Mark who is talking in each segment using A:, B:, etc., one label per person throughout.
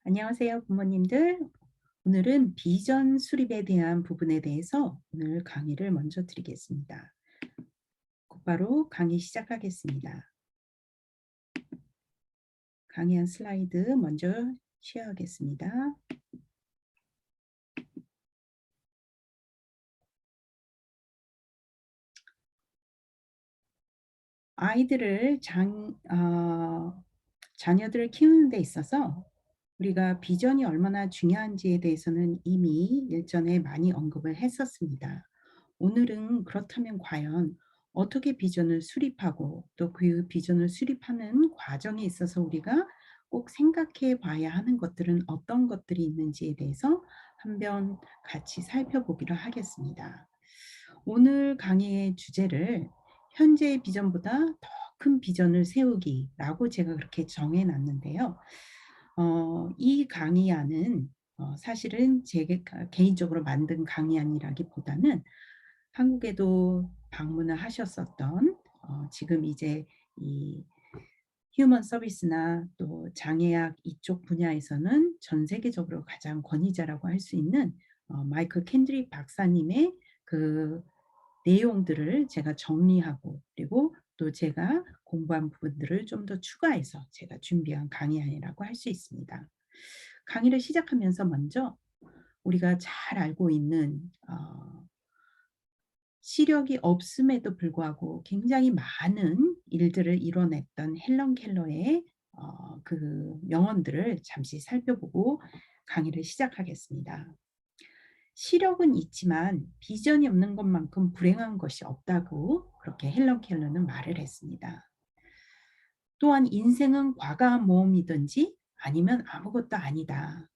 A: 안녕하세요, 부모님들. 오늘은 비전 수립에 대한 부분에 대해서 오늘 강의를 먼저 드리겠습니다. 곧바로 강의 시작하겠습니다. 강의한 슬라이드 먼저 쉐어하겠습니다. 아이들을 자녀들을 키우는 데 있어서 우리가 비전이 얼마나 중요한지에 대해서는 이미 일전에 많이 언급을 했었습니다. 오늘은 그렇다면 과연 어떻게 비전을 수립하고 또 그 비전을 수립하는 과정에 있어서 우리가 꼭 생각해 봐야 하는 것들은 어떤 것들이 있는지에 대해서 한번 같이 살펴보기로 하겠습니다. 오늘 강의의 주제를 현재의 비전보다 더 큰 비전을 세우기라고 제가 그렇게 정해 놨는데요. 이 강의안은 사실은 제가 개인적으로 만든 강의안이라기보다는 한국에도 방문을 하셨었던 지금 이제 이 휴먼 서비스나 또 장애학 이쪽 분야에서는 전 세계적으로 가장 권위자라고 할 수 있는 마이클 캔드릭 박사님의 그 내용들을 제가 정리하고 그리고 또 제가 공부한 부분들을 좀 더 추가해서 제가 준비한 강의안이라고 할 수 있습니다. 강의를 시작하면서 먼저 우리가 잘 알고 있는 시력이 없음에도 불구하고 굉장히 많은 일들을 이뤄냈던 헬런 켈러의 그 명언들을 잠시 살펴보고 강의를 시작하겠습니다. 시력은 있지만 비전이 없는 것만큼 불행한 것이 없다고 그렇게 헬런 켈러는 말을 했습니다. 또한 인생은 과감한 모험이든지 아니면 아무것도 아니다.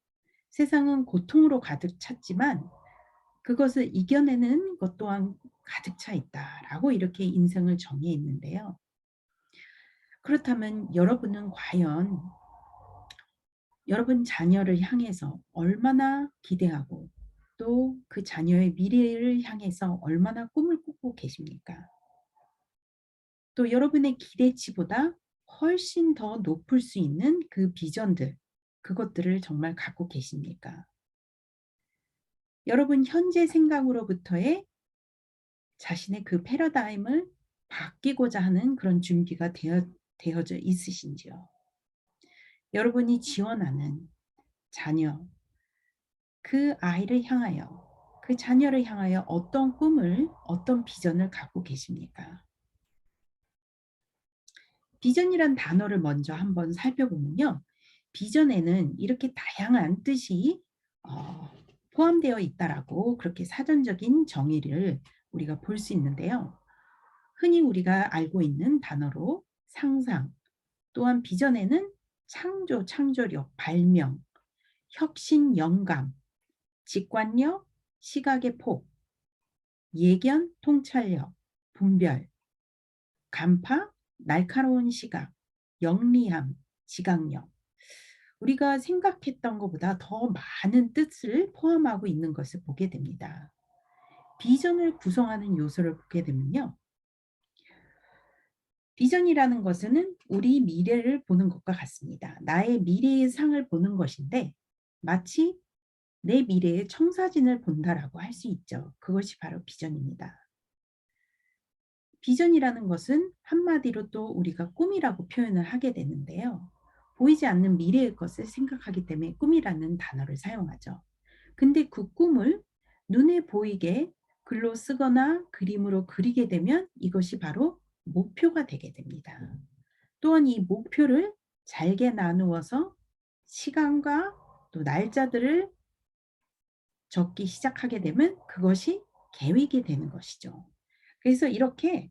A: 세상은 고통으로 가득 찼지만 그것을 이겨내는 것 또한 가득 차 있다라고 이렇게 인생을 정의했는데요. 그렇다면 여러분은 과연 여러분 자녀를 향해서 얼마나 기대하고 또 그 자녀의 미래를 향해서 얼마나 꿈을 꾸고 계십니까? 또 여러분의 기대치보다 훨씬 더 높을 수 있는 그 비전들, 그것들을 정말 갖고 계십니까? 여러분 현재 생각으로부터의 자신의 그 패러다임을 바뀌고자 하는 그런 준비가 되어져 있으신지요? 여러분이 지원하는 자녀, 그 아이를 향하여, 그 자녀를 향하여 어떤 꿈을, 어떤 비전을 갖고 계십니까? 비전이란 단어를 먼저 한번 살펴보면요. 비전에는 이렇게 다양한 뜻이 어, 포함되어 있다라고 그렇게 사전적인 정의를 우리가 볼 수 있는데요. 흔히 우리가 알고 있는 단어로 상상, 또한 비전에는 창조, 창조력, 발명, 혁신, 영감, 직관력, 시각의 폭, 예견, 통찰력, 분별, 간파, 날카로운 시각, 영리함, 지각력. 우리가 생각했던 것보다 더 많은 뜻을 포함하고 있는 것을 보게 됩니다. 비전을 구성하는 요소를 보게 되면요. 비전이라는 것은 우리 미래를 보는 것과 같습니다. 나의 미래의 상을 보는 것인데 마치 내 미래의 청사진을 본다라고 할 수 있죠. 그것이 바로 비전입니다. 비전이라는 것은 한마디로 또 우리가 꿈이라고 표현을 하게 되는데요. 보이지 않는 미래의 것을 생각하기 때문에 꿈이라는 단어를 사용하죠. 근데 그 꿈을 눈에 보이게 글로 쓰거나 그림으로 그리게 되면 이것이 바로 목표가 되게 됩니다. 또한 이 목표를 잘게 나누어서 시간과 또 날짜들을 적기 시작하게 되면 그것이 계획이 되는 것이죠. 그래서 이렇게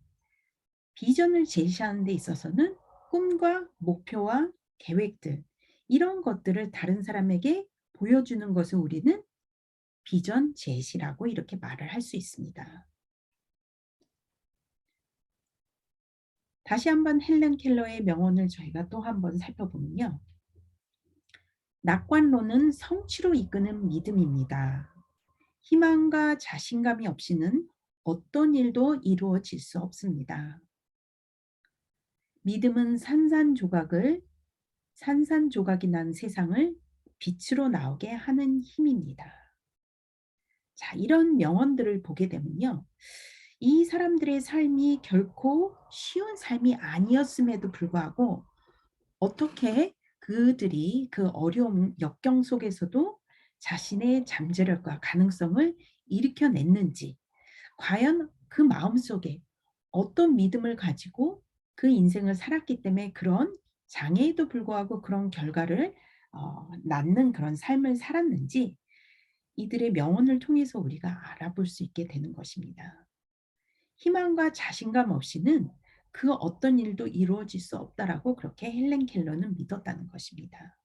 A: 비전을 제시하는 데 있어서는 꿈과 목표와 계획들, 이런 것들을 다른 사람에게 보여주는 것을 우리는 비전 제시라고 이렇게 말을 할 수 있습니다. 다시 한번 헬렌 켈러의 명언을 저희가 또 한번 살펴보면요. 낙관론은 성취로 이끄는 믿음입니다. 희망과 자신감이 없이는 어떤 일도 이루어질 수 없습니다. 믿음은 산산조각이 난 세상을 빛으로 나오게 하는 힘입니다. 자, 이런 명언들을 보게 되면요. 이 사람들의 삶이 결코 쉬운 삶이 아니었음에도 불구하고 어떻게 그들이 그 어려움, 역경 속에서도 자신의 잠재력과 가능성을 일으켜냈는지, 과연 그 마음속에 어떤 믿음을 가지고 그 인생을 살았기 때문에 그런 장애에도 불구하고 그런 결과를 낳는 그런 삶을 살았는지 이들의 명언을 통해서 우리가 알아볼 수 있게 되는 것입니다. 희망과 자신감 없이는 그 어떤 일도 이루어질 수 없다라고 그렇게 헬렌 켈러는 믿었다는 것입니다.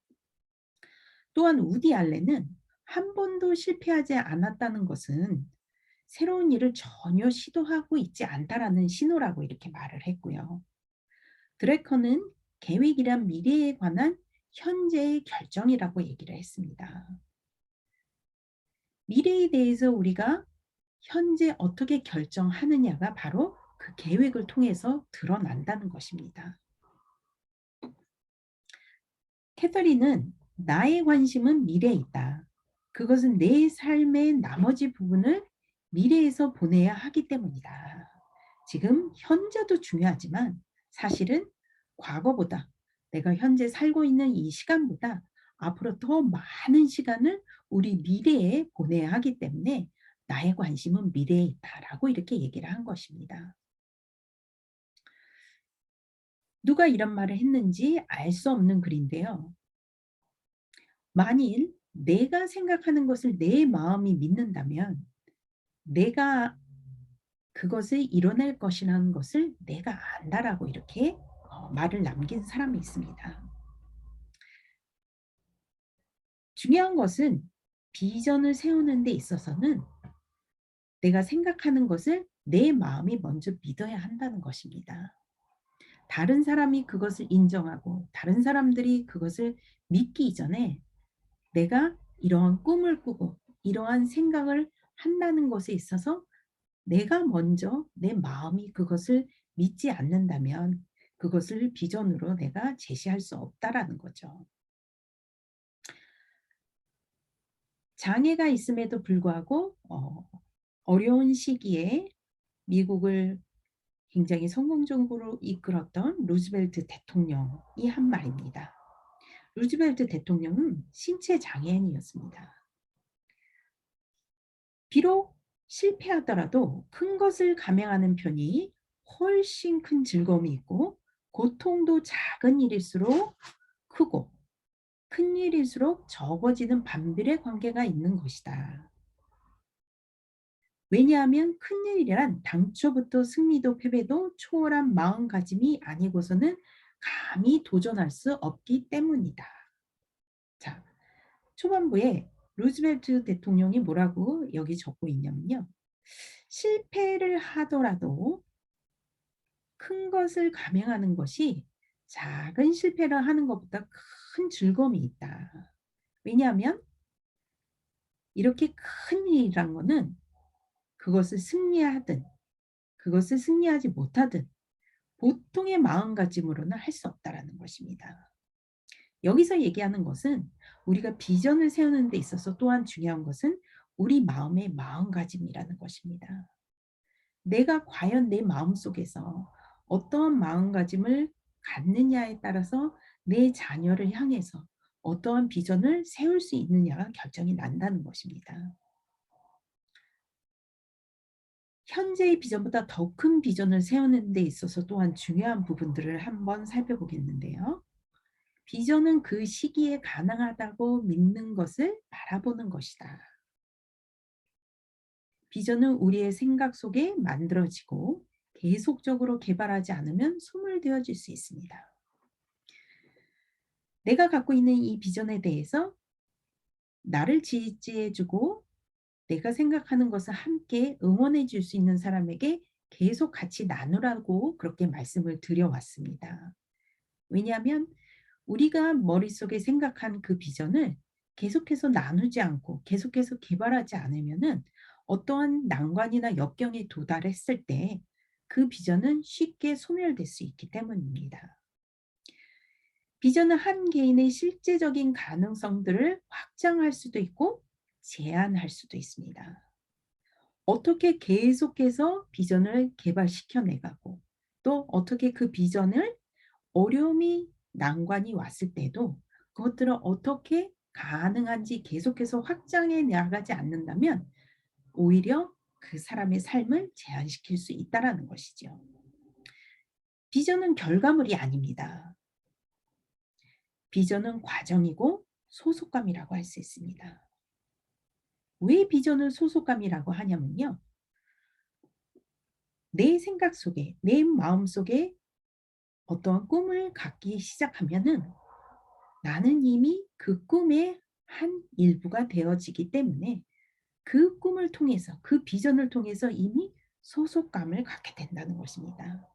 A: 또한 우디 알렌은 한 번도 실패하지 않았다는 것은 새로운 일을 전혀 시도하고 있지 않다라는 신호라고 이렇게 말을 했고요. 드래커는 계획이란 미래에 관한 현재의 결정이라고 얘기를 했습니다. 미래에 대해서 우리가 현재 어떻게 결정하느냐가 바로 그 계획을 통해서 드러난다는 것입니다. 캐서린은 나의 관심은 미래에 있다. 그것은 내 삶의 나머지 부분을 미래에서 보내야 하기 때문이다. 지금 현재도 중요하지만 사실은 과거보다 내가 현재 살고 있는 이 시간보다 앞으로 더 많은 시간을 우리 미래에 보내야 하기 때문에 나의 관심은 미래에 있다라고 이렇게 얘기를 한 것입니다. 누가 이런 말을 했는지 알 수 없는 글인데요. 만일 내가 생각하는 것을 내 마음이 믿는다면 내가 그것을 이뤄낼 것이라는 것을 내가 안다라고 이렇게 말을 남긴 사람이 있습니다. 중요한 것은 비전을 세우는 데 있어서는 내가 생각하는 것을 내 마음이 먼저 믿어야 한다는 것입니다. 다른 사람이 그것을 인정하고 다른 사람들이 그것을 믿기 이전에 내가 이러한 꿈을 꾸고 이러한 생각을 한다는 것에 있어서 내가 먼저 내 마음이 그것을 믿지 않는다면 그것을 비전으로 내가 제시할 수 없다라는 거죠. 장애가 있음에도 불구하고 어려운 시기에 미국을 굉장히 성공적으로 이끌었던 루즈벨트 대통령이 한 말입니다. 루즈벨트 대통령은 신체 장애인이었습니다. 비록 실패하더라도 큰 것을 감행하는 편이 훨씬 큰 즐거움이 있고 고통도 작은 일일수록 크고 큰 일일수록 적어지는 반비례 관계가 있는 것이다. 왜냐하면 큰일이란 당초부터 승리도 패배도 초월한 마음가짐이 아니고서는 감히 도전할 수 없기 때문이다. 자, 초반부에 루즈벨트 대통령이 뭐라고 여기 적고 있냐면요. 실패를 하더라도 큰 것을 감행하는 것이 작은 실패를 하는 것보다 큰 즐거움이 있다. 왜냐하면 이렇게 큰 일이란 거는 그것을 승리하든 그것을 승리하지 못하든 보통의 마음가짐으로는 할 수 없다라는 것입니다. 여기서 얘기하는 것은 우리가 비전을 세우는 데 있어서 또한 중요한 것은 우리 마음의 마음가짐이라는 것입니다. 내가 과연 내 마음속에서 어떠한 마음가짐을 갖느냐에 따라서 내 자녀를 향해서 어떠한 비전을 세울 수 있느냐가 결정이 난다는 것입니다. 현재의 비전보다 더 큰 비전을 세우는 데 있어서 또한 중요한 부분들을 한번 살펴보겠는데요. 비전은 그 시기에 가능하다고 믿는 것을 바라보는 것이다. 비전은 우리의 생각 속에 만들어지고 계속적으로 개발하지 않으면 소멸되어질 수 있습니다. 내가 갖고 있는 이 비전에 대해서 나를 지지해주고 내가 생각하는 것을 함께 응원해 줄 수 있는 사람에게 계속 같이 나누라고 그렇게 말씀을 드려왔습니다. 왜냐하면 우리가 머릿속에 생각한 그 비전을 계속해서 나누지 않고 계속해서 개발하지 않으면은 어떠한 난관이나 역경에 도달했을 때 그 비전은 쉽게 소멸될 수 있기 때문입니다. 비전은 한 개인의 실제적인 가능성들을 확장할 수도 있고 제한할 수도 있습니다. 어떻게 계속해서 비전을 개발시켜 내가고 또 어떻게 그 비전을 어려움이 난관이 왔을 때도 그것들을 어떻게 가능한지 계속해서 확장해 나가지 않는다면 오히려 그 사람의 삶을 제한시킬 수 있다라는 것이죠. 비전은 결과물이 아닙니다. 비전은 과정이고 소속감이라고 할 수 있습니다. 왜 비전을 소속감이라고 하냐면요. 내 생각 속에, 내 마음 속에 어떠한 꿈을 갖기 시작하면은 나는 이미 그 꿈의 한 일부가 되어지기 때문에 그 꿈을 통해서, 그 비전을 통해서 이미 소속감을 갖게 된다는 것입니다.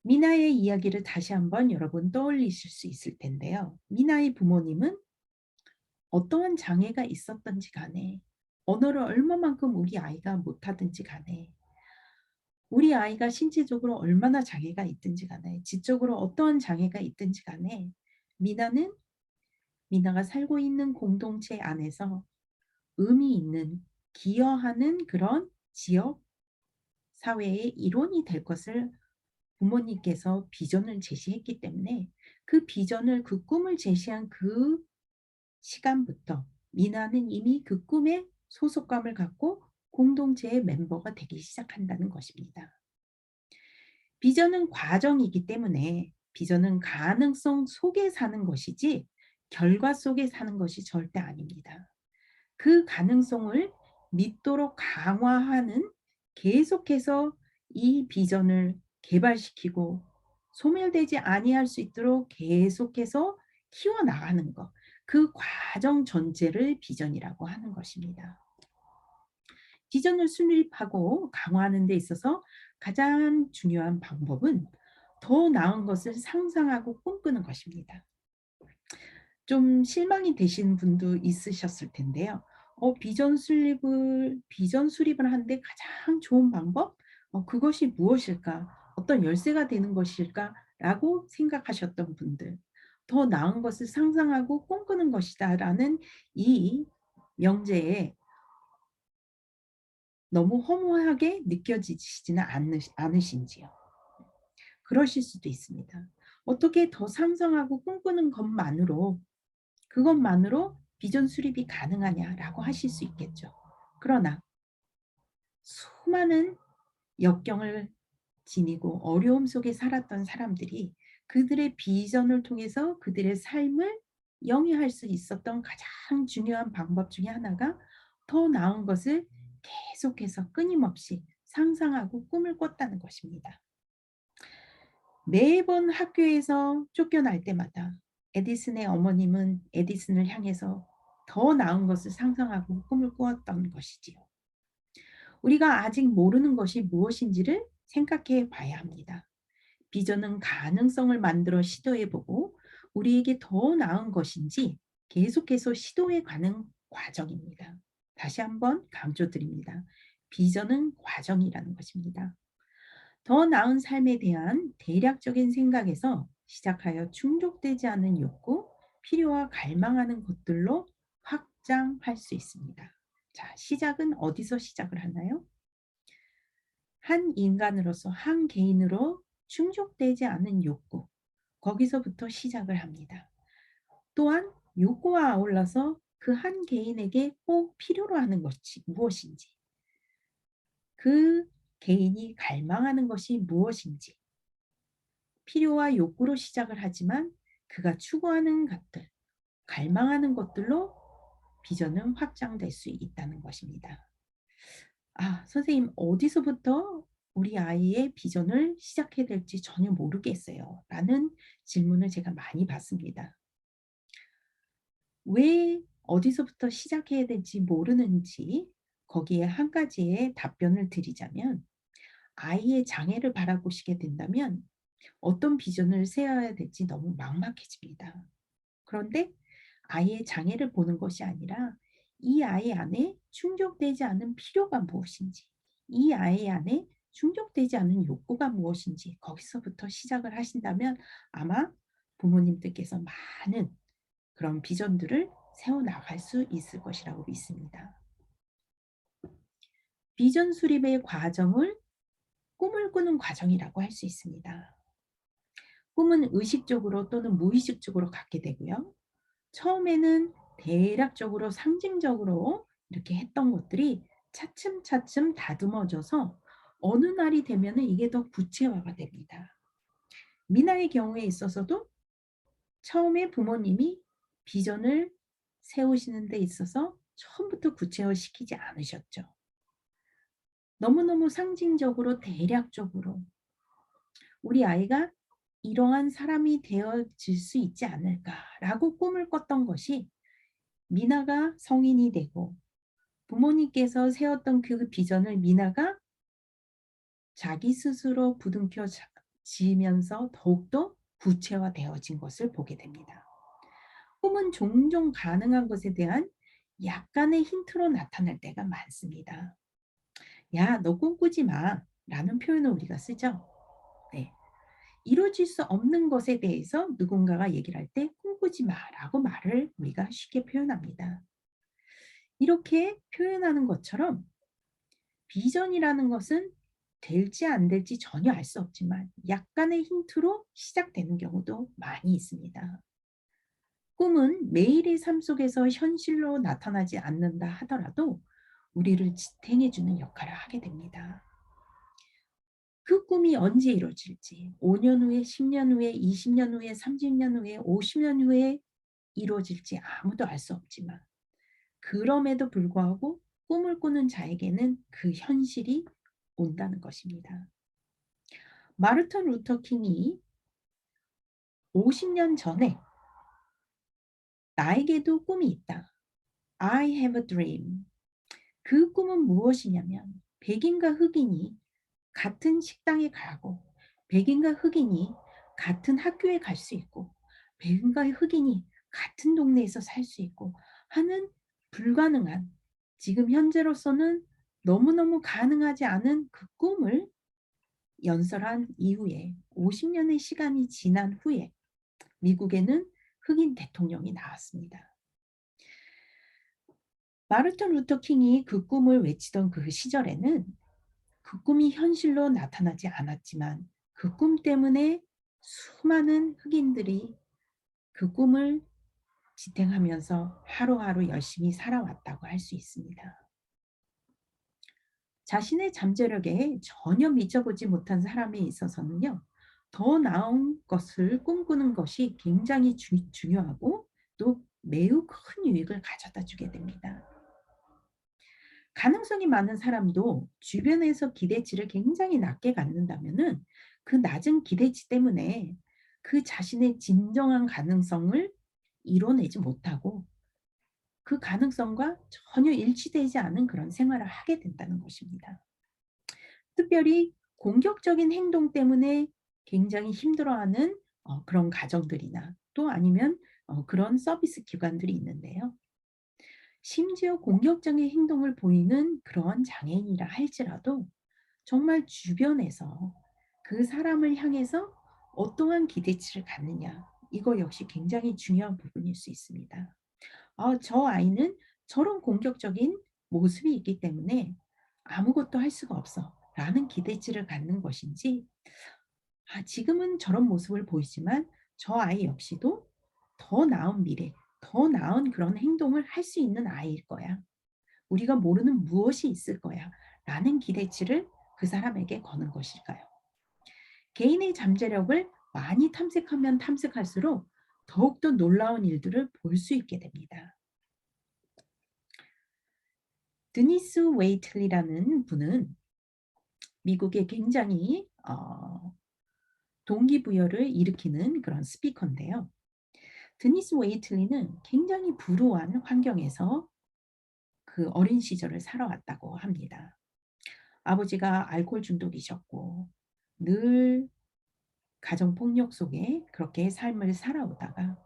A: 미나의 이야기를 다시 한번 여러분 떠올리실 수 있을 텐데요. 미나의 부모님은 어떠한 장애가 있었든지 간에 언어를 얼마만큼 우리 아이가 못하든지 간에 우리 아이가 신체적으로 얼마나 장애가 있든지 간에 지적으로 어떠한 장애가 있든지 간에 미나는 미나가 살고 있는 공동체 안에서 의미 있는 기여하는 그런 지역 사회의 일원이 될 것을 부모님께서 비전을 제시했기 때문에 그 비전을 그 꿈을 제시한 그 시간부터 미나는 이미 그 꿈에 소속감을 갖고 공동체의 멤버가 되기 시작한다는 것입니다. 비전은 과정이기 때문에 비전은 가능성 속에 사는 것이지 결과 속에 사는 것이 절대 아닙니다. 그 가능성을 믿도록 강화하는 계속해서 이 비전을 개발시키고 소멸되지 아니할 수 있도록 계속해서 키워나가는 것. 그 과정 전체를 비전이라고 하는 것입니다. 비전을 수립하고 강화하는 데 있어서 가장 중요한 방법은 더 나은 것을 상상하고 꿈꾸는 것입니다. 좀 실망이 되신 분도 있으셨을 텐데요. 비전 수립을 하는데 가장 좋은 방법? 그것이 무엇일까? 어떤 열쇠가 되는 것일까?'라고 생각하셨던 분들. '더 나은 것을 상상하고 꿈꾸는 것이다.'라는 이 명제에 너무 허무하게 느껴지시지는 않으신지요? 그러실 수도 있습니다. 어떻게 더 상상하고 꿈꾸는 것만으로 그것만으로 비전 수립이 가능하냐라고 하실 수 있겠죠. 그러나 수많은 역경을 지니고 어려움 속에 살았던 사람들이 그들의 비전을 통해서 그들의 삶을 영위할 수 있었던 가장 중요한 방법 중에 하나가 더 나은 것을 계속해서 끊임없이 상상하고 꿈을 꿨다는 것입니다. 매번 학교에서 쫓겨날 때마다 에디슨의 어머님은 에디슨을 향해서 더 나은 것을 상상하고 꿈을 꾸었던 것이지요. 우리가 아직 모르는 것이 무엇인지를 생각해 봐야 합니다. 비전은 가능성을 만들어 시도해 보고 우리에게 더 나은 것인지 계속해서 시도해 가는 과정입니다. 다시 한번 강조드립니다. 비전은 과정이라는 것입니다. 더 나은 삶에 대한 대략적인 생각에서 시작하여 충족되지 않은 욕구, 필요와 갈망하는 것들로 확장할 수 있습니다. 자, 시작은 어디서 시작을 하나요? 한 인간으로서, 한 개인으로 충족되지 않은 욕구, 거기서부터 시작을 합니다. 또한 욕구와 아울러서 그 한 개인에게 꼭 필요로 하는 것이 무엇인지, 그 개인이 갈망하는 것이 무엇인지, 필요와 욕구로 시작을 하지만 그가 추구하는 것들, 갈망하는 것들로 비전은 확장될 수 있다는 것입니다. 아, 선생님, 어디서부터 우리 아이의 비전을 시작해야 될지 전혀 모르겠어요. 라는 질문을 제가 많이 받습니다. 왜 어디서부터 시작해야 될지 모르는지 거기에 한 가지의 답변을 드리자면 아이의 장애를 바라보시게 된다면 어떤 비전을 세워야 될지 너무 막막해집니다. 그런데 아이의 장애를 보는 것이 아니라 이 아이 안에 충족되지 않은 필요가 무엇인지, 이 아이 안에 충족되지 않은 욕구가 무엇인지 거기서부터 시작을 하신다면 아마 부모님들께서 많은 그런 비전들을 세워 나갈 수 있을 것이라고 믿습니다. 비전 수립의 과정을 꿈을 꾸는 과정이라고 할 수 있습니다. 꿈은 의식적으로 또는 무의식적으로 갖게 되고요. 처음에는 대략적으로 상징적으로 이렇게 했던 것들이 차츰차츰 다듬어져서 어느 날이 되면은 이게 더 구체화가 됩니다. 미나의 경우에 있어서도 처음에 부모님이 비전을 세우시는 데 있어서 처음부터 구체화시키지 않으셨죠. 너무너무 상징적으로 대략적으로 우리 아이가 '이러한 사람이 되어질 수 있지 않을까.'라고 꿈을 꿨던 것이 미나가 성인이 되고 부모님께서 세웠던 그 비전을 미나가 자기 스스로 부둥켜 지으면서 더욱더 구체화되어진 것을 보게 됩니다. 꿈은 종종 가능한 것에 대한 약간의 힌트로 나타날 때가 많습니다. "야, 너 꿈꾸지 마." 라는 표현을 우리가 쓰죠. 네. 이루어질 수 없는 것에 대해서 누군가가 얘기를 할 때 "꿈꾸지 마."라고 말을 우리가 쉽게 표현합니다. 이렇게 표현하는 것처럼 비전이라는 것은 될지 안 될지 전혀 알 수 없지만 약간의 힌트로 시작되는 경우도 많이 있습니다. 꿈은 매일의 삶 속에서 현실로 나타나지 않는다 하더라도 우리를 지탱해 주는 역할을 하게 됩니다. 그 꿈이 언제 이루어질지 5년 후에, 10년 후에, 20년 후에, 30년 후에, 50년 후에 이루어질지 아무도 알 수 없지만 그럼에도 불구하고 꿈을 꾸는 자에게는 그 현실이 온다는 것입니다. 마르틴 루터 킹이 50년 전에 "나에게도 꿈이 있다. I have a dream." 그 꿈은 무엇이냐면 백인과 흑인이 같은 식당에 가고 백인과 흑인이 같은 학교에 갈 수 있고 백인과 흑인이 같은 동네에서 살 수 있고 하는 불가능한 지금 현재로서는 너무너무 가능하지 않은 그 꿈을 연설한 이후에 50 년의 시간이 지난 후에 미국에는 흑인 대통령이 나왔습니다. 마르틴 루터 킹이 그 꿈을 외치던 그 시절에는 그 꿈이 현실로 나타나지 않았지만 그 꿈 때문에 수많은 흑인들이 그 꿈을 지탱하면서 하루하루 열심히 살아왔다고 할 수 있습니다. 자신의 잠재력에 전혀 미쳐보지 못한 사람에 있어서는요. 더 나은 것을 꿈꾸는 것이 굉장히 중요하고 또 매우 큰 유익을 가져다 주게 됩니다. 가능성이 많은 사람도 주변에서 기대치를 굉장히 낮게 갖는다면은 그 낮은 기대치 때문에 그 자신의 진정한 가능성을 이뤄내지 못하고 그 가능성과 전혀 일치되지 않은 그런 생활을 하게 된다는 것입니다. 특별히 공격적인 행동 때문에 굉장히 힘들어하는 그런 가정들이나 또 아니면 그런 서비스 기관들이 있는데요. 심지어 공격적인 행동을 보이는 그런 장애인이라 할지라도 정말 주변에서 그 사람을 향해서 어떠한 기대치를 갖느냐 이거 역시 굉장히 중요한 부분일 수 있습니다. '아, 저 아이는 저런 공격적인 모습이 있기 때문에 아무것도 할 수가 없어.'라는 기대치를 갖는 것인지 '아, 지금은 저런 모습을 보이지만 저 아이 역시도 더 나은 미래, 더 나은 그런 행동을 할 수 있는 아이일 거야. 우리가 모르는 무엇이 있을 거야.'라는 기대치를 그 사람에게 거는 것일까요? 개인의 잠재력을 많이 탐색하면 탐색할수록 더욱더 놀라운 일들을 볼 수 있게 됩니다. 드니스 웨이틀리라는 분은 미국의 굉장히 동기부여를 일으키는 그런 스피커인데요. 드니스 웨이틀리는 굉장히 불우한 환경에서 그 어린 시절을 살아왔다고 합니다. 아버지가 알코올 중독이셨고 늘 가정 폭력 속에 그렇게 삶을 살아오다가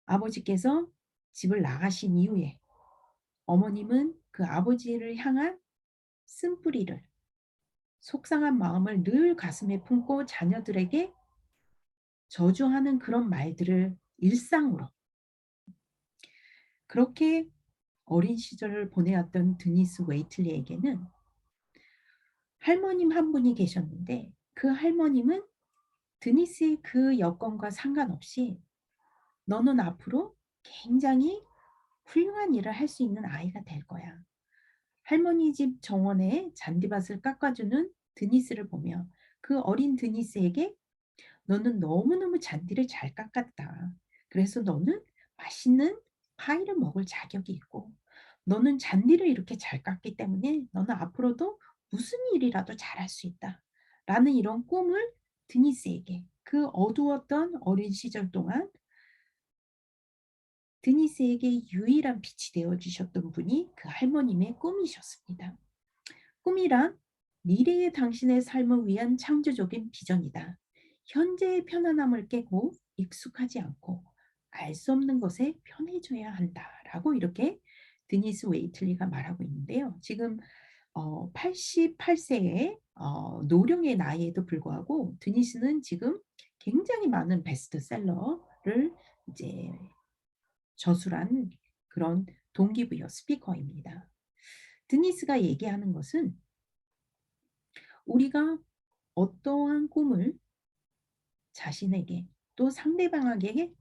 A: 아버지께서 집을 나가신 이후에 어머님은 그 아버지를 향한 쓴뿌리를 속상한 마음을 늘 가슴에 품고 자녀들에게 저주하는 그런 말들을 일상으로 그렇게 어린 시절을 보내왔던 드니스 웨이틀리에게는 할머님 한 분이 계셨는데 그 할머님은 드니스의 그 여건과 상관없이 "너는 앞으로 굉장히 훌륭한 일을 할 수 있는 아이가 될 거야." 할머니 집 정원에 잔디밭을 깎아주는 드니스를 보며 그 어린 드니스에게 "너는 너무너무 잔디를 잘 깎았다. 그래서 너는 맛있는 파이를 먹을 자격이 있고 너는 잔디를 이렇게 잘 깎기 때문에 너는 앞으로도 무슨 일이라도 잘할 수 있다." 라는 이런 꿈을 드니스에게 그 어두웠던 어린 시절 동안 드니스에게 유일한 빛이 되어 주셨던 분이 그 할머님의 꿈이셨습니다. 꿈이란 미래의 당신의 삶을 위한 창조적인 비전이다. 현재의 편안함을 깨고 익숙하지 않고 알 수 없는 것에 편해져야 한다라고 이렇게 드니스 웨이틀리가 말하고 있는데요. 지금 88세의 노령의 나이에도 불구하고 드니스는 지금 굉장히 많은 베스트셀러를 이제 저술한 그런 동기부여 스피커입니다. 드니스가 얘기하는 것은 우리가 어떠한 꿈을 자신에게 또 상대방에게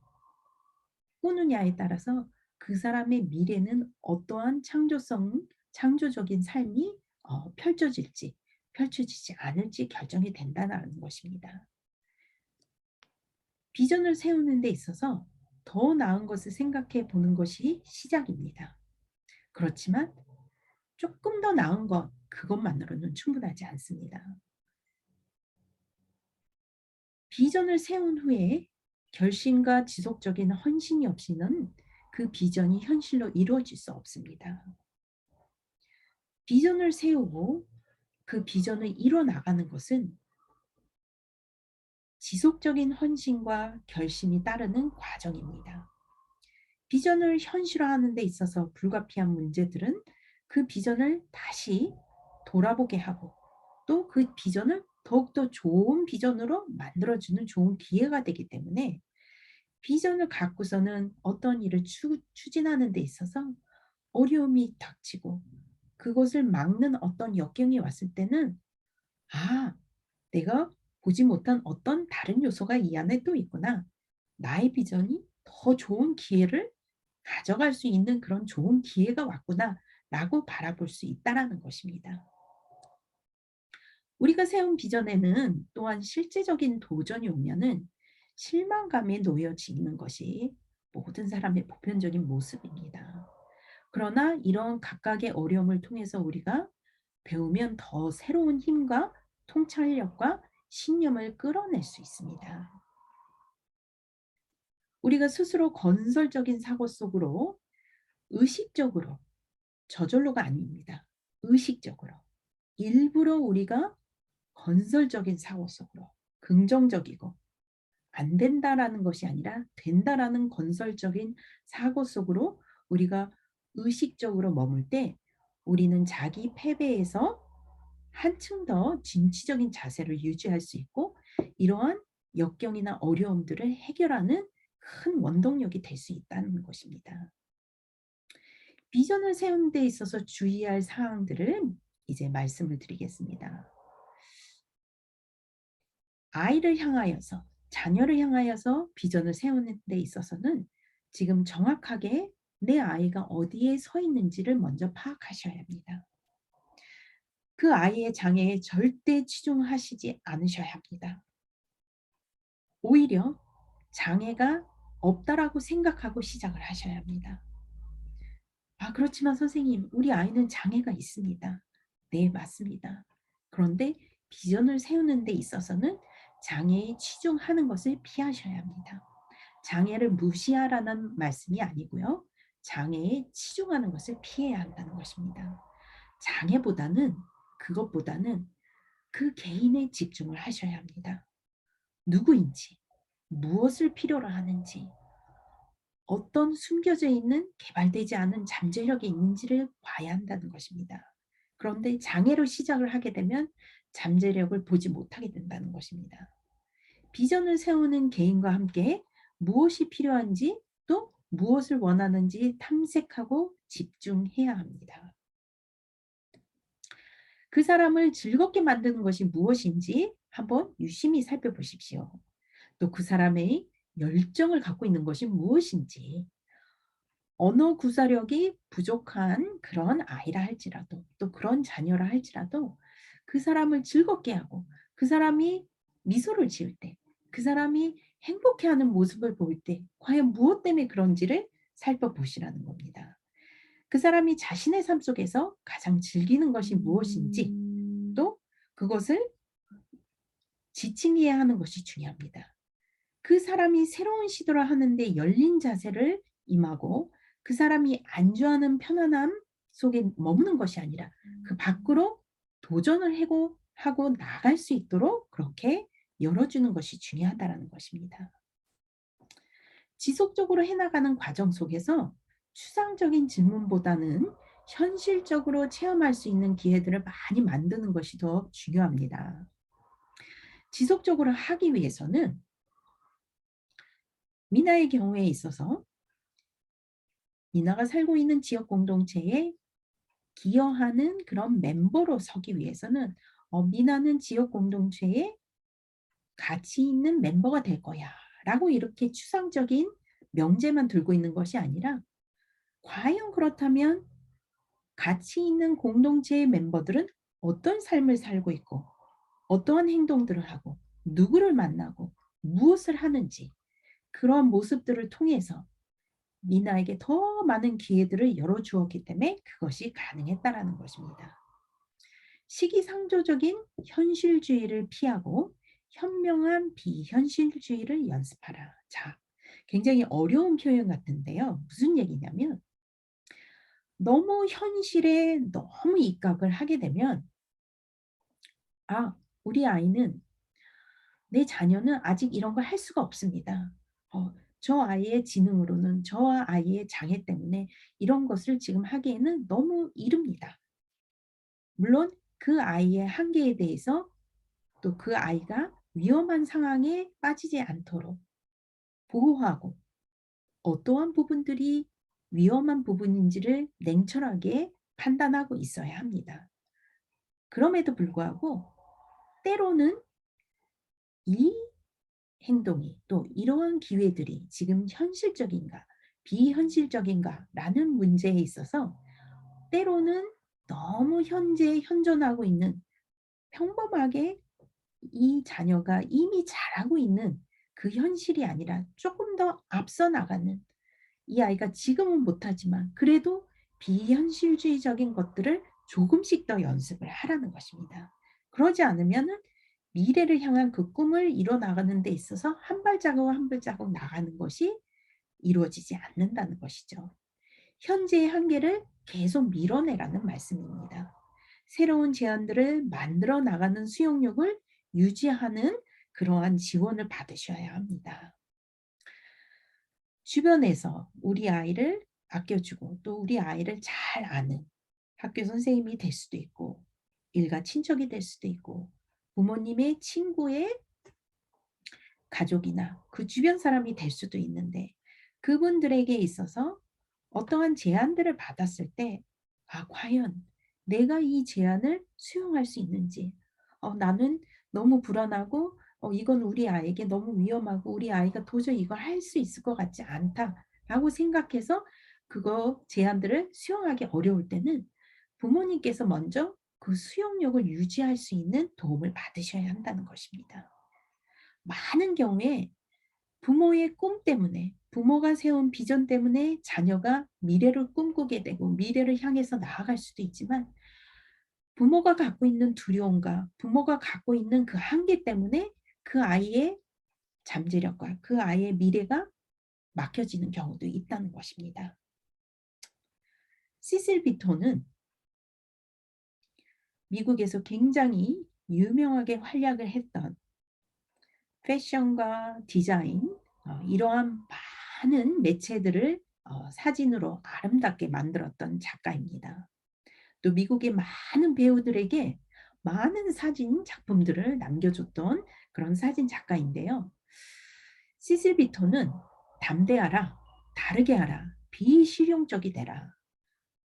A: 꾸느냐에 따라서 그 사람의 미래는 어떠한 창조적인 삶이 펼쳐질지 펼쳐지지 않을지 결정이 된다는 것입니다. 비전을 세우는 데 있어서 더 나은 것을 생각해 보는 것이 시작입니다. 그렇지만 조금 더 나은 것 그것만으로는 충분하지 않습니다. 비전을 세운 후에 결심과 지속적인 헌신이 없이는 그 비전이 현실로 이루어질 수 없습니다. 비전을 세우고 그 비전을 이뤄 나가는 것은 지속적인 헌신과 결심이 따르는 과정입니다. 비전을 현실화하는 데 있어서 불가피한 문제들은 그 비전을 다시 돌아보게 하고 또 그 비전을 더욱더 좋은 비전으로 만들어주는 좋은 기회가 되기 때문에 비전을 갖고서는 어떤 일을 추진하는 데 있어서 어려움이 닥치고 그것을 막는 어떤 역경이 왔을 때는 '아 내가 보지 못한 어떤 다른 요소가 이 안에 또 있구나. 나의 비전이 더 좋은 기회를 가져갈 수 있는 그런 좋은 기회가 왔구나.'라고 바라볼 수 있다라는 것입니다. 우리가 세운 비전에는 또한 실제적인 도전이 오면은 실망감에 놓여지는 것이 모든 사람의 보편적인 모습입니다. 그러나 이런 각각의 어려움을 통해서 우리가 배우면 더 새로운 힘과 통찰력과 신념을 끌어낼 수 있습니다. 우리가 스스로 건설적인 사고 속으로 의식적으로 저절로가 아닙니다. 의식적으로 일부러 우리가 건설적인 사고 속으로 긍정적이고 '안 된다.'라는 것이 아니라 '된다.'라는 건설적인 사고 속으로 우리가 의식적으로 머물 때 우리는 자기 패배에서 한층 더 진취적인 자세를 유지할 수 있고 이러한 역경이나 어려움들을 해결하는 큰 원동력이 될 수 있다는 것입니다. 비전을 세우는 데 있어서 주의할 사항들을 이제 말씀을 드리겠습니다. 아이를 향하여서 자녀를 향하여서 비전을 세우는 데 있어서는 지금 정확하게 내 아이가 어디에 서 있는지를 먼저 파악하셔야 합니다. 그 아이의 장애에 절대 치중하시지 않으셔야 합니다. 오히려 장애가 없다라고 생각하고 시작을 하셔야 합니다. "아 그렇지만 선생님 우리 아이는 장애가 있습니다." 네 맞습니다. 그런데 비전을 세우는 데 있어서는 장애에 치중하는 것을 피하셔야 합니다. 장애를 무시하라는 말씀이 아니고요. 장애에 치중하는 것을 피해야 한다는 것입니다. 장애보다는 그것보다는 그 개인에 집중을 하셔야 합니다. 누구인지, 무엇을 필요로 하는지, 어떤 숨겨져 있는 개발되지 않은 잠재력이 있는지를 봐야 한다는 것입니다. 그런데 장애로 시작을 하게 되면 잠재력을 보지 못하게 된다는 것입니다. 비전을 세우는 개인과 함께 무엇이 필요한지 또 무엇을 원하는지 탐색하고 집중해야 합니다. 그 사람을 즐겁게 만드는 것이 무엇인지 한번 유심히 살펴보십시오. 또 그 사람의 열정을 갖고 있는 것이 무엇인지, 언어 구사력이 부족한 그런 아이라 할지라도 또 그런 자녀라 할지라도 그 사람을 즐겁게 하고 그 사람이 미소를 지을 때 그 사람이 행복해하는 모습을 볼 때 과연 무엇 때문에 그런지를 살펴보시라는 겁니다. 그 사람이 자신의 삶 속에서 가장 즐기는 것이 무엇인지 또 그것을 지칭해야 하는 것이 중요합니다. 그 사람이 새로운 시도를 하는데 열린 자세를 임하고 그 사람이 안주하는 편안함 속에 머무는 것이 아니라 그 밖으로 도전을 하고 나갈 수 있도록 그렇게 열어주는 것이 중요하다라는 것입니다. 지속적으로 해나가는 과정 속에서 추상적인 질문보다는 현실적으로 체험할 수 있는 기회들을 많이 만드는 것이 더 중요합니다. 지속적으로 하기 위해서는 미나의 경우에 있어서 미나가 살고 있는 지역 공동체에 기여하는 그런 멤버로 서기 위해서는 미나는 지역 공동체에 가치 있는 멤버가 될 거야 라고 이렇게 추상적인 명제만 들고 있는 것이 아니라 과연 그렇다면 가치 있는 공동체의 멤버들은 어떤 삶을 살고 있고 어떠한 행동들을 하고 누구를 만나고 무엇을 하는지 그런 모습들을 통해서 미나에게 더 많은 기회들을 열어주었기 때문에 그것이 가능했다라는 것입니다. 시기상조적인 현실주의를 피하고 현명한 비현실주의를 연습하라. 자, 굉장히 어려운 표현 같은데요. 무슨 얘기냐면 너무 현실에 너무 입각을 하게 되면 아, 우리 아이는 내 자녀는 아직 이런 걸 할 수가 없습니다. 저 아이의 지능으로는 저 아이의 장애 때문에 이런 것을 지금 하기에는 너무 이릅니다. 물론 그 아이의 한계에 대해서 또 그 아이가 위험한 상황에 빠지지 않도록 보호하고 어떠한 부분들이 위험한 부분인지를 냉철하게 판단하고 있어야 합니다. 그럼에도 불구하고 때로는 이 행동이 또 이러한 기회들이 지금 현실적인가 비현실적인가라는 문제에 있어서 때로는 너무 현재에 현존하고 있는 평범하게 이 자녀가 이미 잘하고 있는 그 현실이 아니라 조금 더 앞서 나가는 이 아이가 지금은 못하지만 그래도 비현실주의적인 것들을 조금씩 더 연습을 하라는 것입니다. 그러지 않으면은 미래를 향한 그 꿈을 이뤄 나가는 데 있어서 한 발자국 한 발자국 나가는 것이 이루어지지 않는다는 것이죠. 현재의 한계를 계속 밀어내라는 말씀입니다. 새로운 제안들을 만들어 나가는 수용력을 유지하는 그러한 지원을 받으셔야 합니다. 주변에서 우리 아이를 아껴주고 또 우리 아이를 잘 아는 학교 선생님이 될 수도 있고 일가 친척이 될 수도 있고 부모님의 친구의 가족이나 그 주변 사람이 될 수도 있는데 그분들에게 있어서 어떠한 제안들을 받았을 때 과연 내가 이 제안을 수용할 수 있는지 나는 너무 불안하고 이건 우리 아이에게 너무 위험하고 우리 아이가 도저히 이걸 할 수 있을 것 같지 않다라고 생각해서 그거 제안들을 수용하기 어려울 때는 부모님께서 먼저 그 수용력을 유지할 수 있는 도움을 받으셔야 한다는 것입니다. 많은 경우에 부모의 꿈 때문에 부모가 세운 비전 때문에 자녀가 미래를 꿈꾸게 되고 미래를 향해서 나아갈 수도 있지만 부모가 갖고 있는 두려움과 부모가 갖고 있는 그 한계 때문에 그 아이의 잠재력과 그 아이의 미래가 막혀지는 경우도 있다는 것입니다. 시실 비톤은 미국에서 굉장히 유명하게 활약을 했던 패션과 디자인 이러한 많은 매체들을 사진으로 아름답게 만들었던 작가입니다. 또 미국의 많은 배우들에게 많은 사진 작품들을 남겨줬던 그런 사진 작가인데요. 시실 비토는 "담대하라. 다르게 하라. 비실용적이 되라.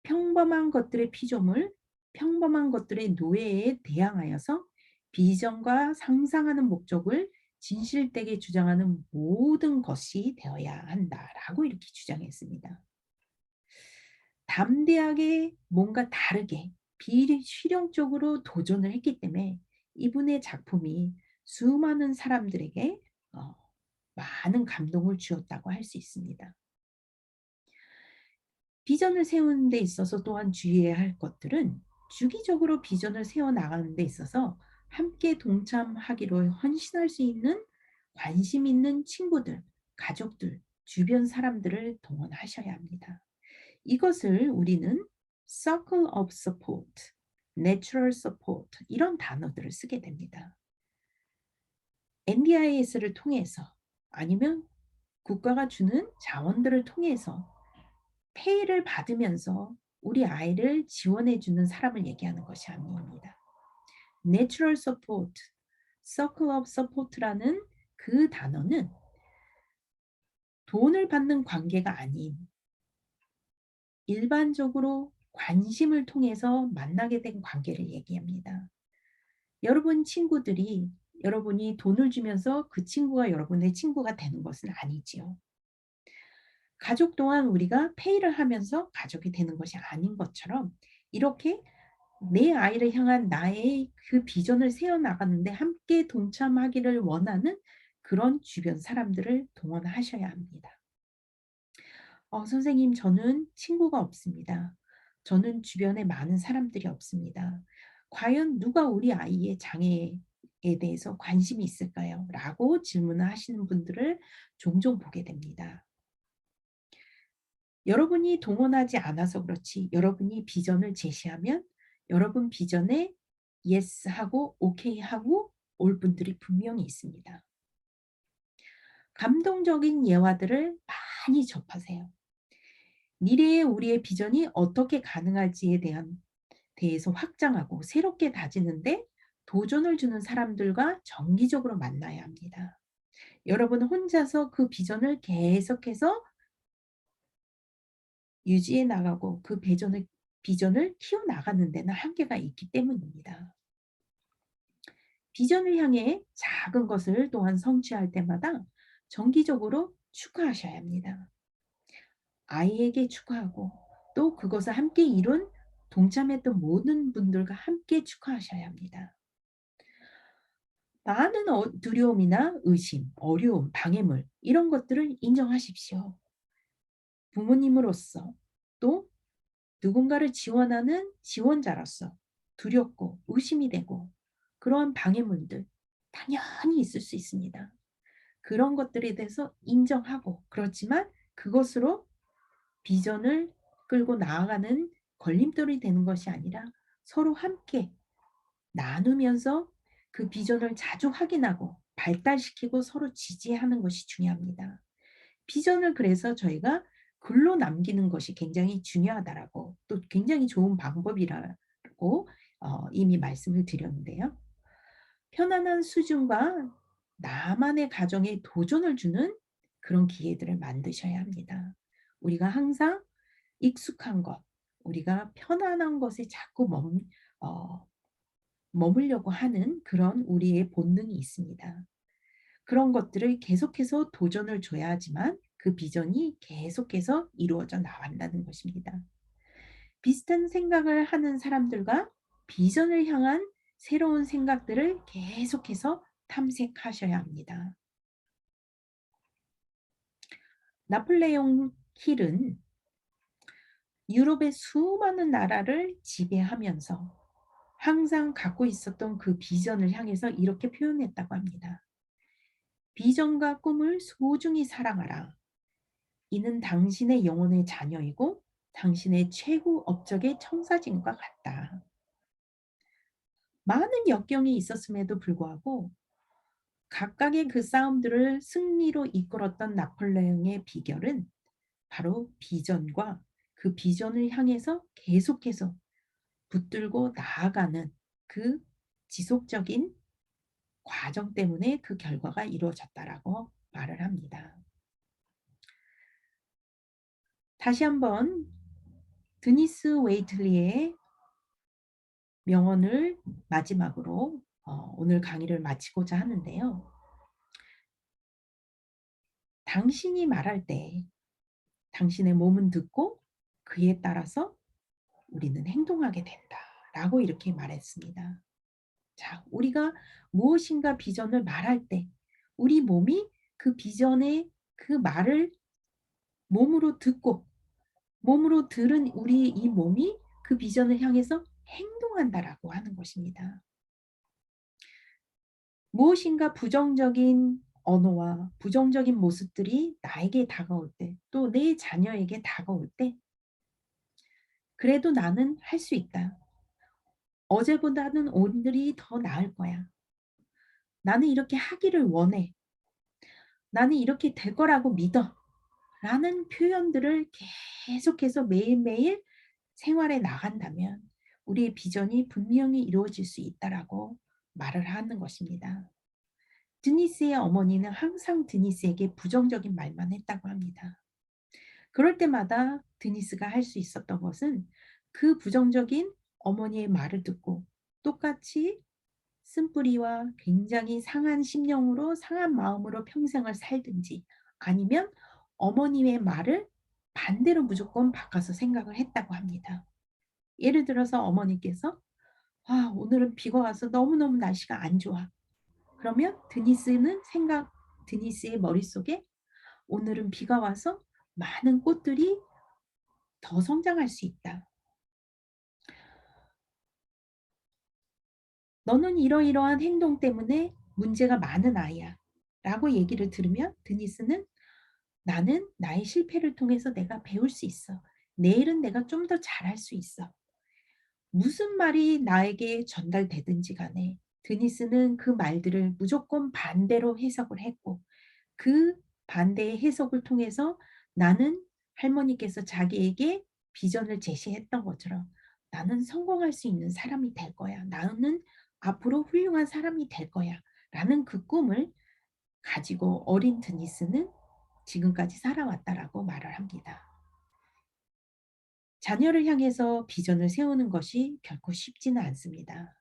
A: 평범한 것들의 피조물, 평범한 것들의 노예에 대항하여서 비전과 상상하는 목적을 진실되게 주장하는 모든 것이 되어야 한다."라고 이렇게 주장했습니다. 담대하게 뭔가 다르게 비실용적으로 도전을 했기 때문에 이분의 작품이 수많은 사람들에게 어 많은 감동을 주었다고 할 수 있습니다. 비전을 세우는 데 있어서 또한 주의해야 할 것들은 주기적으로 비전을 세워 나가는 데 있어서 함께 동참하기로 헌신할 수 있는 관심 있는 친구들, 가족들, 주변 사람들을 동원하셔야 합니다. 이것을 우리는 Circle of Support, Natural Support 이런 단어들을 쓰게 됩니다. NDIS를 통해서 아니면 국가가 주는 자원들을 통해서 페이를 받으면서 우리 아이를 지원해 주는 사람을 얘기하는 것이 아닙니다. Natural Support, Circle of Support라는 그 단어는 돈을 받는 관계가 아닌 일반적으로 관심을 통해서 만나게 된 관계를 얘기합니다. 여러분 친구들이 여러분이 돈을 주면서 그 친구가 여러분의 친구가 되는 것은 아니지요. 가족 또한 우리가 페이를 하면서 가족이 되는 것이 아닌 것처럼 이렇게 내 아이를 향한 나의 그 비전을 세워 나가는데 함께 동참하기를 원하는 그런 주변 사람들을 동원하셔야 합니다. "선생님 저는 친구가 없습니다. 저는 주변에 많은 사람들이 없습니다. 과연 누가 우리 아이의 장애에 대해서 관심이 있을까요?" 라고 질문을 하시는 분들을 종종 보게 됩니다. 여러분이 동원하지 않아서 그렇지 여러분이 비전을 제시하면 여러분 비전에 "예스." 하고 "오케이." 하고 올 분들이 분명히 있습니다. 감동적인 예화들을 많이 접하세요. 미래의 우리의 비전이 어떻게 가능할지에 대해서 확장하고 새롭게 다지는데 도전을 주는 사람들과 정기적으로 만나야 합니다. 여러분은 혼자서 그 비전을 계속해서 유지해 나가고 그 비전을 키워나가는 데는 한계가 있기 때문입니다. 비전을 향해 작은 것을 또한 성취할 때마다 정기적으로 축하하셔야 합니다. 아이에게 축하하고 또 그것을 함께 이룬 동참했던 모든 분들과 함께 축하하셔야 합니다. 많은 두려움이나 의심, 어려움, 방해물 이런 것들을 인정하십시오. 부모님으로서 또 누군가를 지원하는 지원자로서 두렵고 의심이 되고 그러한 방해물들 당연히 있을 수 있습니다. 그런 것들에 대해서 인정하고 그렇지만 그것으로 비전을 끌고 나아가는 걸림돌이 되는 것이 아니라 서로 함께 나누면서 그 비전을 자주 확인하고 발달시키고 서로 지지하는 것이 중요합니다. 비전을 그래서 저희가 글로 남기는 것이 굉장히 중요하다라고 또 굉장히 좋은 방법이라고 이미 말씀을 드렸는데요. 편안한 수준과 나만의 가정에 도전을 주는 그런 기회들을 만드셔야 합니다. 우리가 항상 익숙한 것, 우리가 편안한 것에 자꾸 어 머물려고 하는 그런 우리의 본능이 있습니다. 그런 것들을 계속해서 도전을 줘야 하지만 그 비전이 계속해서 이루어져 나간다는 것입니다. 비슷한 생각을 하는 사람들과 비전을 향한 새로운 생각들을 계속해서 탐색하셔야 합니다. 나폴레옹 힐은 유럽의 수많은 나라를 지배하면서 항상 갖고 있었던 그 비전을 향해서 이렇게 표현했다고 합니다. "비전과 꿈을 소중히 사랑하라. 이는 당신의 영혼의 자녀이고 당신의 최후 업적의 청사진과 같다." 많은 역경이 있었음에도 불구하고 각각의 그 싸움들을 승리로 이끌었던 나폴레옹의 비결은 바로 비전과 그 비전을 향해서 계속해서 붙들고 나아가는 그 지속적인 과정 때문에 그 결과가 이루어졌다라고 말을 합니다. 다시 한번 드니스 웨이틀리의 명언을 마지막으로 오늘 강의를 마치고자 하는데요. "당신이 말할 때 당신의 몸은 듣고 그에 따라서 우리는 행동하게 된다."라고 이렇게 말했습니다. 자, 우리가 무엇인가 비전을 말할 때 우리 몸이 그 비전의 그 말을 몸으로 듣고 몸으로 들은 우리 이 몸이 그 비전을 향해서 행동한다라고 하는 것입니다. 무엇인가 부정적인 언어와 부정적인 모습들이 나에게 다가올 때, 또 내 자녀에게 다가올 때, 그래도 나는 할 수 있다. 어제보다는 오늘이 더 나을 거야. 나는 이렇게 하기를 원해. 나는 이렇게 될 거라고 믿어. 라는 표현들을 계속해서 매일매일 생활에 나간다면 우리의 비전이 분명히 이루어질 수 있다라고 말을 하는 것입니다. 드니스의 어머니는 항상 드니스에게 부정적인 말만 했다고 합니다. 그럴 때마다 드니스가 할 수 있었던 것은 그 부정적인 어머니의 말을 듣고 똑같이 쓴뿌리와 굉장히 상한 심령으로 상한 마음으로 평생을 살든지, 아니면 어머님의 말을 반대로 무조건 바꿔서 생각을 했다고 합니다. 예를 들어서 어머니께서 "아 오늘은 비가 와서 너무너무 날씨가 안 좋아." 그러면 드니스의 머릿속에 "오늘은 비가 와서 많은 꽃들이 더 성장할 수 있다. 너는 이러이러한 행동 때문에 문제가 많은 아이야." 라고 얘기를 들으면 드니스는 "나는 나의 실패를 통해서 내가 배울 수 있어. 내일은 내가 좀 더 잘할 수 있어." 무슨 말이 나에게 전달되든지 간에 드니스는 그 말들을 무조건 반대로 해석을 했고, 그 반대의 해석을 통해서 나는 할머니께서 자기에게 비전을 제시했던 것처럼 '나는 성공할 수 있는 사람이 될 거야. 나는 앞으로 훌륭한 사람이 될 거야.'라는 그 꿈을 가지고 어린 드니스는 지금까지 살아왔다라고 말을 합니다. 자녀를 향해서 비전을 세우는 것이 결코 쉽지는 않습니다.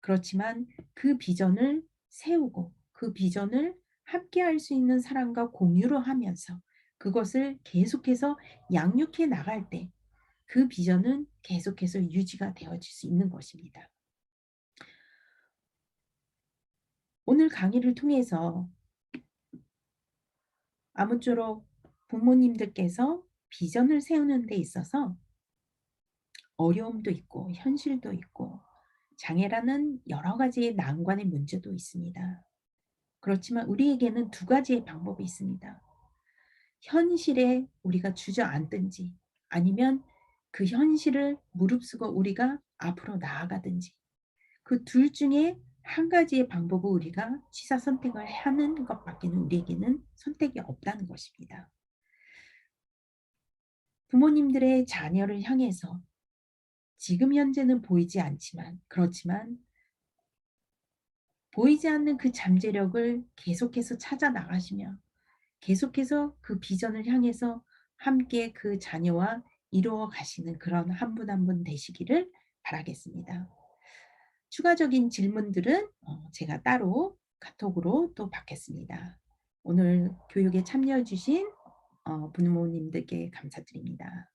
A: 그렇지만 그 비전을 세우고 그 비전을 함께 할 수 있는 사람과 공유를 하면서 그것을 계속해서 양육해 나갈 때 그 비전은 계속해서 유지가 되어질 수 있는 것입니다. 오늘 강의를 통해서 아무쪼록 부모님들께서 비전을 세우는 데 있어서 어려움도 있고 현실도 있고 장애라는 여러 가지의 난관의 문제도 있습니다. 그렇지만 우리에게는 두 가지의 방법이 있습니다. 현실에 우리가 주저앉든지, 아니면 그 현실을 무릅쓰고 우리가 앞으로 나아가든지, 그 둘 중에 한 가지의 방법을 우리가 취사 선택을 하는 것밖에는 우리에게는 선택이 없다는 것입니다. 부모님들의 자녀를 향해서 지금 현재는 보이지 않지만, 그렇지만 보이지 않는 그 잠재력을 계속해서 찾아 나가시며 계속해서 그 비전을 향해서 함께 그 자녀와 이루어 가시는 그런 한 분 한 분 되시기를 바라겠습니다. 추가적인 질문들은 제가 따로 카톡으로 또 받겠습니다. 오늘 교육에 참여해 주신 부모님들께 감사드립니다.